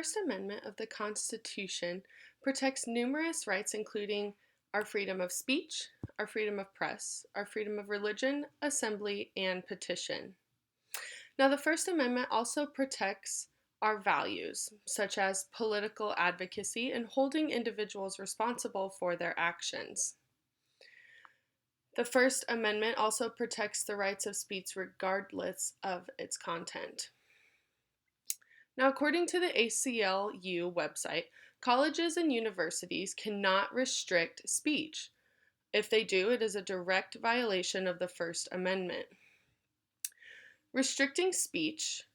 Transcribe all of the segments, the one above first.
First Amendment of the Constitution protects numerous rights, including our freedom of speech, our freedom of press, our freedom of religion, assembly, and petition. Now, the First Amendment also protects our values, such as political advocacy and holding individuals responsible for their actions. The First Amendment also protects the rights of speech regardless of its content. Now, according to the ACLU website, colleges and universities cannot restrict speech. If they do, it is a direct violation of the First Amendment. Restricting speech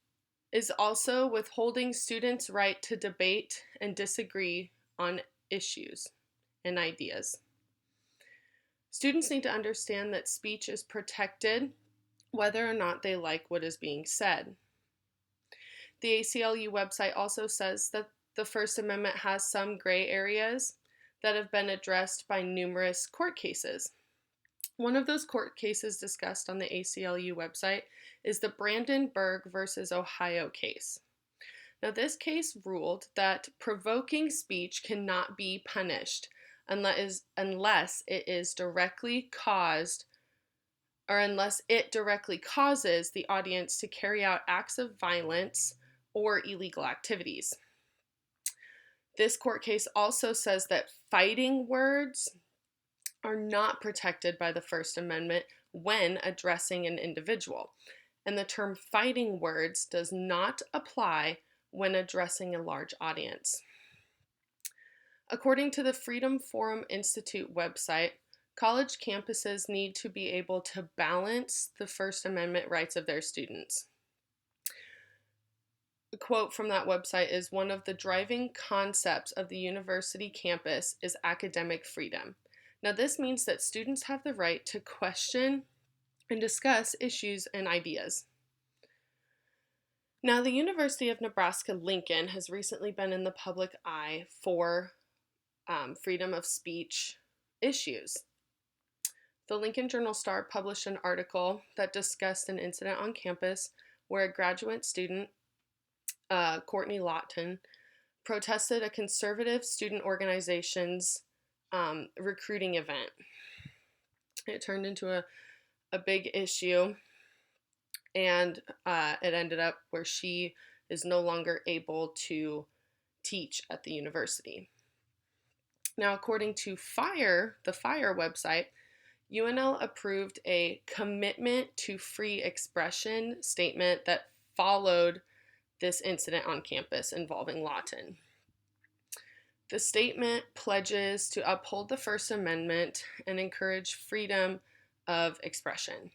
is also withholding students' right to debate and disagree on issues and ideas. Students need to understand that speech is protected whether or not they like what is being said. The ACLU website also says that the First Amendment has some gray areas that have been addressed by numerous court cases. One of those court cases discussed on the ACLU website is the Brandenburg versus Ohio case. Now, this case ruled that provoking speech cannot be punished unless it is directly caused or unless it directly causes the audience to carry out acts of violence or illegal activities. This court case also says that fighting words are not protected by the First Amendment when addressing an individual, and the term fighting words does not apply when addressing a large audience. According to the Freedom Forum Institute website, college campuses need to be able to balance the First Amendment rights of their students. A quote from that website is, "One of the driving concepts of the university campus is academic freedom." Now, this means that students have the right to question and discuss issues and ideas. Now, the University of Nebraska-Lincoln has recently been in the public eye for freedom of speech issues. The Lincoln Journal-Star published an article that discussed an incident on campus where a graduate student, Courtney Lawton, protested a conservative student organization's recruiting event. It turned into a big issue, and it ended up where she is no longer able to teach at the university. Now, according to the FIRE website, UNL approved a commitment to free expression statement that followed this incident on campus involving Lawton. The statement pledges to uphold the First Amendment and encourage freedom of expression.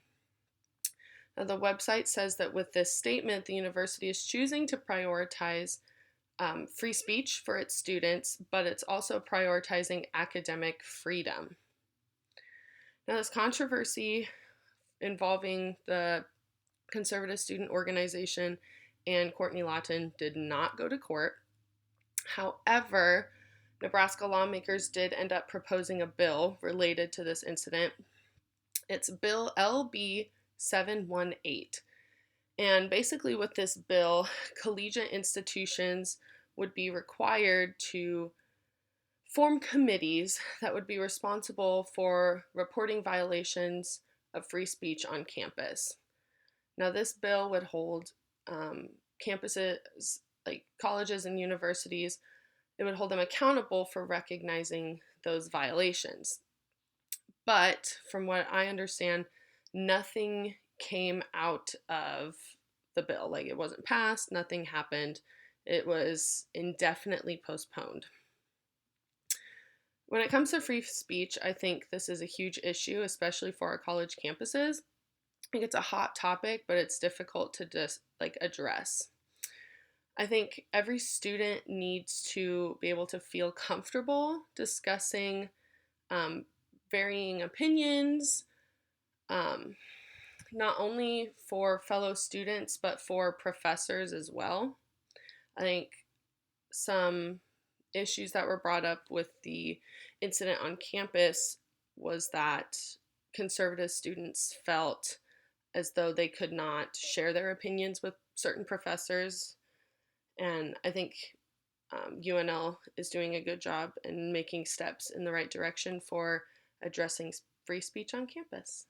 Now, the website says that with this statement, the university is choosing to prioritize free speech for its students, but it's also prioritizing academic freedom. Now, this controversy involving the conservative student organization and Courtney Lawton did not go to court. However, Nebraska lawmakers did end up proposing a bill related to this incident. It's Bill LB 718. And basically with this bill, collegiate institutions would be required to form committees that would be responsible for reporting violations of free speech on campus. Now, this bill would hold campuses, like colleges and universities, it would hold them accountable for recognizing those violations. But from what I understand, nothing came out of the bill. Like, it wasn't passed, nothing happened. It was indefinitely postponed. When it comes to free speech, I think this is a huge issue, especially for our college campuses. I think it's a hot topic, but it's difficult to just address. I think every student needs to be able to feel comfortable discussing varying opinions, not only for fellow students, but for professors as well. I think some issues that were brought up with the incident on campus was that conservative students felt as though they could not share their opinions with certain professors. And I think UNL is doing a good job and making steps in the right direction for addressing free speech on campus.